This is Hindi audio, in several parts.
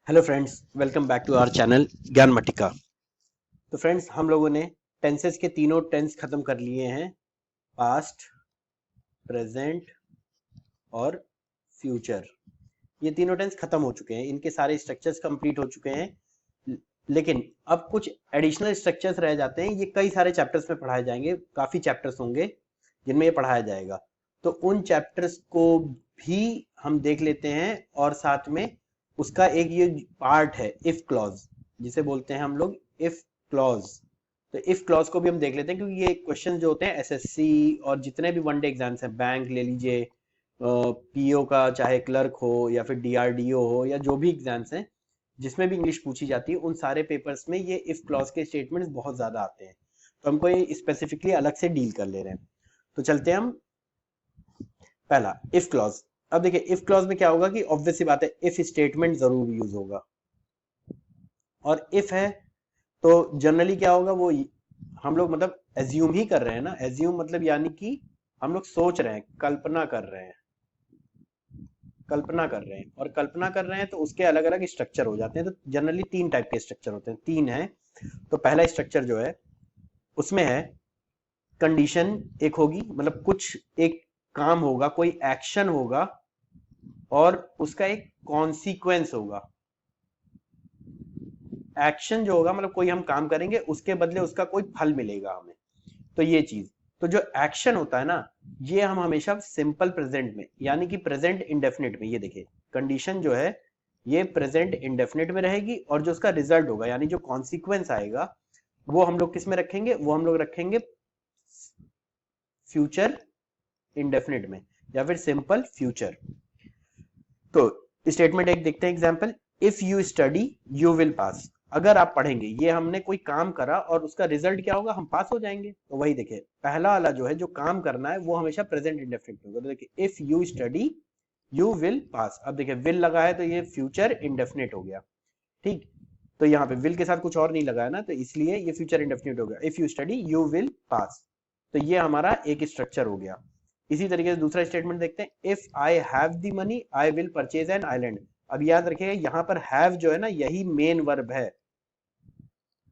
Hello friends, welcome back to our channel Gyan Matika. तो फ्रेंड्स, हम लोगों ने टेंसेस के तीनों टेंस खत्म कर लिए हैं, पास्ट, प्रेजेंट और फ्यूचर। ये तीनों टेंस खत्म हो चुके हैं, इनके सारे स्ट्रक्चर्स कंप्लीट हो चुके हैं। लेकिन अब कुछ एडिशनल स्ट्रक्चर्स रह जाते हैं। ये कई सारे चैप्टर्स में पढ़ाए जाएंगे, काफी चैप्टर्स होंगे जिनमें ये पढ़ाया जाएगा। तो उन चैप्टर्स को भी हम देख लेते हैं और साथ में उसका एक ये पार्ट है इफ क्लॉज, जिसे बोलते हैं हम लोग इफ क्लॉज। तो इफ क्लॉज को भी हम देख लेते हैं, क्योंकि ये क्वेश्चन जो होते हैं एसएससी और जितने भी वनडे एग्जाम्स हैं, बैंक ले लीजिए, पीओ का चाहे क्लर्क हो या फिर डीआरडीओ हो या जो भी एग्जाम्स हैं जिसमें भी इंग्लिश पूछी जाती है, उन सारे पेपर्स में ये इफ क्लॉज के स्टेटमेंट्स बहुत ज्यादा आते हैं। तो हमको ये स्पेसिफिकली अलग से डील कर ले रहे हैं। तो चलते हैं हम पहला इफ क्लॉज। अब देखिए इफ क्लॉज में क्या होगा कि ऑब्वियस सी बात है, इफ स्टेटमेंट जरूर यूज होगा। और इफ है तो जनरली क्या होगा, वो हम लोग मतलब एज्यूम ही कर रहे हैं ना। एज्यूम मतलब यानी कि हम लोग सोच रहे हैं, कल्पना कर रहे हैं, कल्पना कर रहे हैं। और कल्पना कर रहे हैं तो उसके अलग अलग स्ट्रक्चर हो जाते हैं। तो जनरली तीन टाइप के स्ट्रक्चर होते हैं, तीन है। तो पहला स्ट्रक्चर जो है उसमें है कंडीशन एक होगी, मतलब कुछ एक काम होगा, कोई एक्शन होगा और उसका एक कॉन्सिक्वेंस होगा। एक्शन जो होगा मतलब कोई हम काम करेंगे, उसके बदले उसका कोई फल मिलेगा हमें। तो ये चीज, तो जो एक्शन होता है ना, ये हम हमेशा सिंपल प्रेजेंट में यानी कि प्रेजेंट इंडेफिनिट में, ये देखिए कंडीशन जो है ये प्रेजेंट इंडेफिनिट में रहेगी, और जो उसका रिजल्ट होगा यानी जो कॉन्सिक्वेंस आएगा वो हम लोग किस में रखेंगे, वो हम लोग रखेंगे फ्यूचर इंडेफिनिट में या फिर सिंपल फ्यूचर। तो स्टेटमेंट एक देखते हैं example, if you study you will pass. अगर आप पढ़ेंगे, ये हमने कोई काम करा और उसका रिजल्ट क्या होगा, हम पास हो जाएंगे। तो वही देखिए पहला वाला जो है, जो काम करना है वो हमेशा प्रेजेंट इंडेफिनिट होगा। तो देखिए if you study you will pass. अब देखिए विल लगा है तो ये फ्यूचर इंडेफिनिट हो गया, ठीक। तो यहाँ पे विल के साथ कुछ और नहीं लगा है ना, तो इसलिए ये फ्यूचर इंडेफिनिट हो गया। If you study you will pass. तो ये हमारा एक स्ट्रक्चर हो गया। इसी तरीके से दूसरा स्टेटमेंट देखते हैं, if I have the money I will purchase an island. अब याद रखिएगा यहाँ पर हैव जो है ना, यही मेन वर्ब है,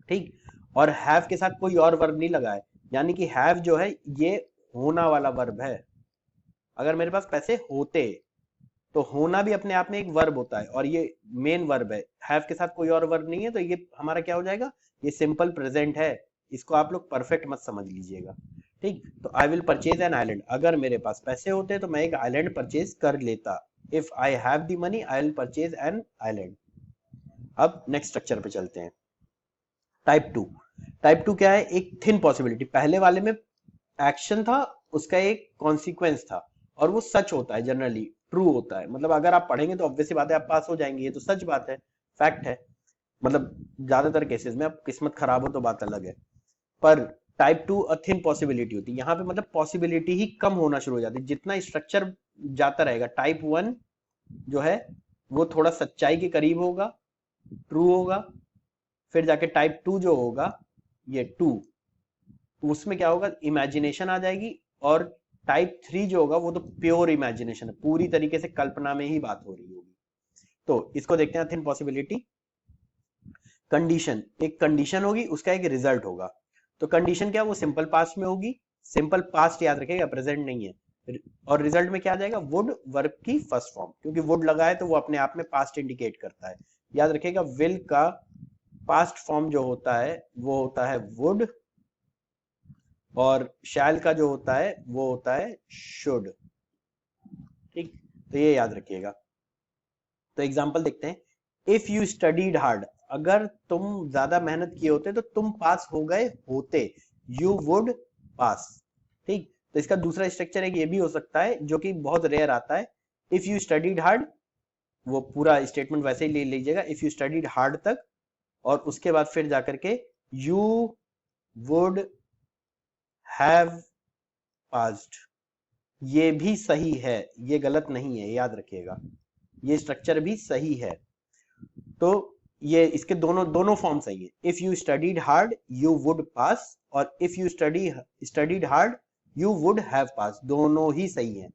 ठीक। और हैव के साथ कोई और वर्ब नहीं लगा है, यानी कि हैव जो है ये होना वाला वर्ब है। अगर मेरे पास पैसे होते, तो होना भी अपने आप में एक वर्ब होता है और ये मेन वर्ब है। हैव के साथ कोई और वर्ब नहीं है, तो ये हमारा क्या हो जाएगा, ये सिंपल प्रेजेंट है। इसको आप लोग परफेक्ट मत समझ लीजिएगा, ठीक। तो I will purchase an island, अगर मेरे पास पैसे होते तो मैं एक आइलैंड परचेज कर लेता। If I have the money I will purchase an island. अब नेक्स्ट स्ट्रक्चर पे चलते हैं, टाइप टू। टाइप टू क्या है, एक थिन पॉसिबिलिटी। पहले वाले में एक्शन था, उसका एक कॉन्सिक्वेंस था, और वो सच होता है, जनरली ट्रू होता है। मतलब अगर आप पढ़ेंगे तो ऑब्वियस बात है आप पास हो जाएंगे, ये तो सच बात है, फैक्ट है। मतलब ज्यादातर केसेस में, अब किस्मत खराब हो तो बात अलग है। पर type two a thin possibility होती है, यहाँ पे मतलब पॉसिबिलिटी ही कम होना शुरू हो जाती है जितना स्ट्रक्चर जाता रहेगा। टाइप वन जो है वो थोड़ा सच्चाई के करीब होगा, ट्रू होगा। फिर जाके टाइप टू जो होगा, ये टू, उसमें क्या होगा, इमेजिनेशन आ जाएगी। और टाइप थ्री जो होगा वो तो प्योर इमेजिनेशन है, पूरी तरीके से कल्पना में ही बात हो रही होगी। तो इसको देखते हैं, थिन पॉसिबिलिटी। कंडीशन, एक कंडीशन होगी, उसका एक रिजल्ट होगा। तो कंडीशन क्या, वो सिंपल पास्ट में होगी। सिंपल पास्ट याद रखेगा, प्रेजेंट नहीं है। और रिजल्ट में क्या आ जाएगा, वुड, वर्ब की फर्स्ट फॉर्म, क्योंकि वुड लगा है तो वो अपने आप में पास्ट इंडिकेट करता है। याद रखेगा विल का पास्ट फॉर्म जो होता है वो होता है वुड, और शैल का जो होता है वो होता है शुड, ठीक। तो ये याद रखिएगा। तो एग्जांपल देखते हैं, इफ यू स्टडीड हार्ड, अगर तुम ज्यादा मेहनत किए होते तो तुम पास हो गए होते, यू वुड पास, ठीक। तो इसका दूसरा स्ट्रक्चर एक ये भी हो सकता है जो कि बहुत रेयर आता है, इफ यू स्टडीड हार्ड, वो पूरा स्टेटमेंट वैसे ही ले लीजिएगा, इफ यू स्टडीड हार्ड तक, और उसके बाद फिर जाकर के यू वुड हैव पास्ड। ये भी सही है, ये गलत नहीं है, याद रखिएगा ये स्ट्रक्चर भी सही है। तो ये इसके दोनों दोनों फॉर्म सही है, if you studied hard you would pass, और if you studied hard you would have pass, दोनों ही सही है।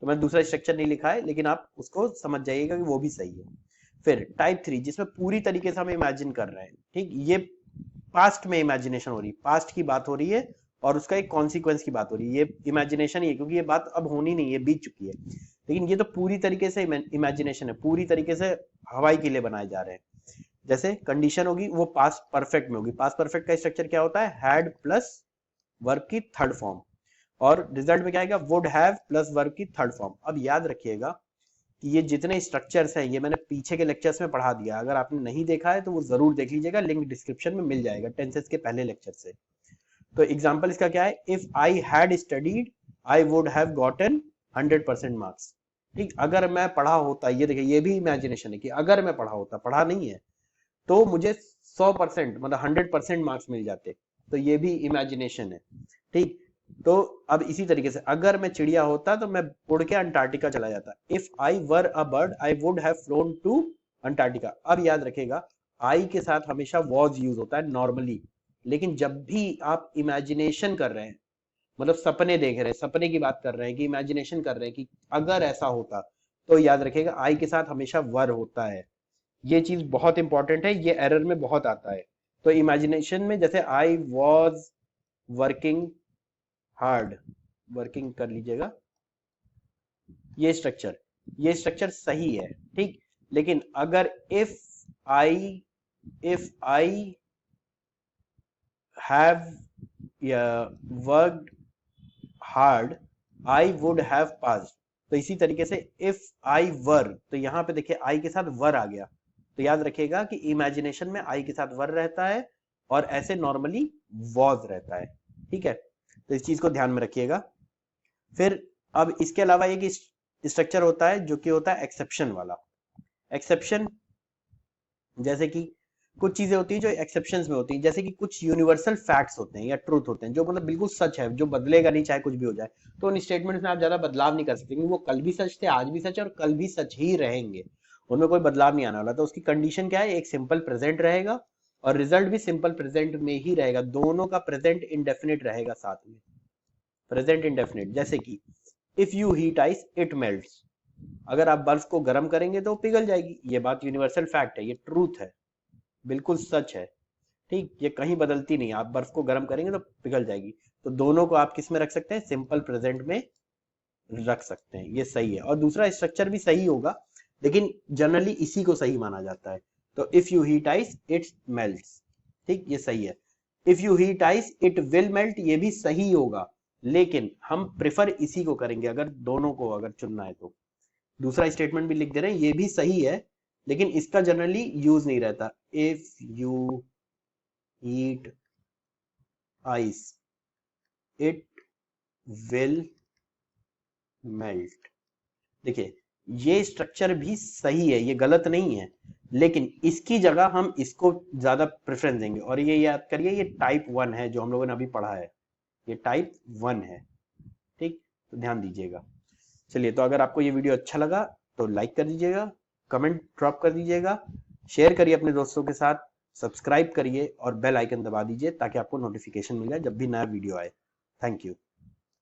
तो मैं दूसरा स्ट्रक्चर नहीं लिखा है, लेकिन आप उसको समझ जाइएगा कि वो भी सही है। फिर टाइप 3 जिसमें पूरी तरीके से हम इमेजिन कर रहे हैं, ठीक, ये पास्ट में इमेजिनेशन हो रही है, पास्ट की बात हो रही है और उसका एक कॉन्सिक्वेंस की बात हो रही है, ये इमेजिनेशन ही है क्योंकि ये बात अब होनी नहीं है, बीत चुकी है। लेकिन ये तो पूरी तरीके से इमेजिनेशन है, पूरी तरीके से हवाई किले बनाए जा रहे हैं। जैसे कंडीशन होगी वो पास्ट परफेक्ट में होगी, पास्ट परफेक्ट का स्ट्रक्चर क्या होता है, हैड प्लस वर्ब की थर्ड फॉर्म, और रिजल्ट में क्या आएगा, वुड हैव प्लस वर्ब की थर्ड फॉर्म। अब याद रखिएगा कि ये जितने स्ट्रक्चर्स हैं ये मैंने पीछे के लेक्चर्स में पढ़ा दिया, अगर आपने नहीं देखा है तो वो जरूर देख लीजिएगा, लिंक डिस्क्रिप्शन में मिल जाएगा टेंसेस के पहले लेक्चर से। तो एग्जांपल इसका क्या है, if I had studied I would have gotten 100% marks, ठीक, अगर मैं पढ़ा होता, ये देखिए ये भी इमेजिनेशन है कि अगर मैं पढ़ा होता, पढ़ा नहीं है, तो मुझे 100% मतलब 100% मार्क्स मिल जाते, तो ये भी इमेजिनेशन है, ठीक। तो अब इसी तरीके से अगर मैं चिड़िया होता तो मैं उड़ के अंटार्कटिका चला जाता, if I were a bird I would have flown to Antarctica. अब याद रखेगा आई के साथ हमेशा वॉज यूज होता है नॉर्मली, लेकिन जब भी आप इमेजिनेशन कर रहे हैं, मतलब सपने देख रहे हैं, सपने की बात कर रहे हैं कि इमेजिनेशन कर रहे हैं कि अगर ऐसा होता, तो याद रखेगा आई के साथ हमेशा वर होता है। ये चीज बहुत इंपॉर्टेंट है, ये एरर में बहुत आता है। तो इमेजिनेशन में जैसे I was working hard, working कर लीजिएगा, ये स्ट्रक्चर सही है, ठीक। लेकिन अगर if I have worked hard I would have passed, तो इसी तरीके से इफ आई वर, तो यहां पे देखिए आई के साथ वर आ गया, तो याद रखिएगा कि इमेजिनेशन में आई के साथ वर रहता है और ऐसे नॉर्मली वॉज रहता है, ठीक है। तो इस चीज को ध्यान में रखिएगा। फिर अब इसके अलावा एक स्ट्रक्चर होता है जो कि होता है एक्सेप्शन वाला। एक्सेप्शन जैसे कि कुछ चीजें होती हैं जो एक्सेप्शंस में होती हैं, जैसे कि कुछ यूनिवर्सल फैक्ट्स होते हैं या ट्रूथ होते हैं जो मतलब बिल्कुल सच है, जो बदलेगा नहीं चाहे कुछ भी हो जाए, तो उन स्टेटमेंट्स में आप ज्यादा बदलाव नहीं कर सकते क्योंकि वो कल भी सच थे, आज भी सच है और कल भी सच ही रहेंगे, उनमें कोई बदलाव नहीं आने वाला। तो उसकी कंडीशन क्या है, एक सिंपल प्रेजेंट रहेगा और रिजल्ट भी सिंपल प्रेजेंट में ही रहेगा, दोनों का प्रेजेंट इंडेफिनिट रहेगा साथ में, प्रेजेंट इंडेफिनिट। जैसे कि if you heat ice it melts, अगर आप बर्फ को गर्म करेंगे तो पिघल जाएगी, ये बात यूनिवर्सल फैक्ट है, ये ट्रूथ है, बिल्कुल सच है, ठीक, ये कहीं बदलती नहीं, आप बर्फ को गर्म करेंगे तो पिघल जाएगी। तो दोनों को आप किस में रख सकते हैं, सिंपल प्रेजेंट में रख सकते हैं, ये सही है। और दूसरा स्ट्रक्चर भी सही होगा लेकिन जनरली इसी को सही माना जाता है। तो if you heat ice it melts, ठीक, ये सही है। If you heat ice it will melt, ये भी सही होगा, लेकिन हम प्रेफर इसी को करेंगे अगर दोनों को अगर चुनना है तो। दूसरा स्टेटमेंट भी लिख दे रहे हैं, ये भी सही है लेकिन इसका जनरली यूज नहीं रहता, if you heat ice it will melt. देखिए ये स्ट्रक्चर भी सही है, ये गलत नहीं है, लेकिन इसकी जगह हम इसको ज्यादा प्रेफरेंस देंगे। और ये याद करिए ये टाइप 1 है जो हम लोगों ने अभी पढ़ा है, ये टाइप 1 है, ठीक, तो ध्यान दीजिएगा। चलिए, तो अगर आपको ये वीडियो अच्छा लगा तो लाइक कर दीजिएगा, कमेंट ड्रॉप कर दीजिएगा, शेयर करिए अपने दोस्तों के साथ, सब्सक्राइब करिए और बेल आइकन दबा दीजिए ताकि आपको नोटिफिकेशन मिले जब भी नया वीडियो आए। Thank you.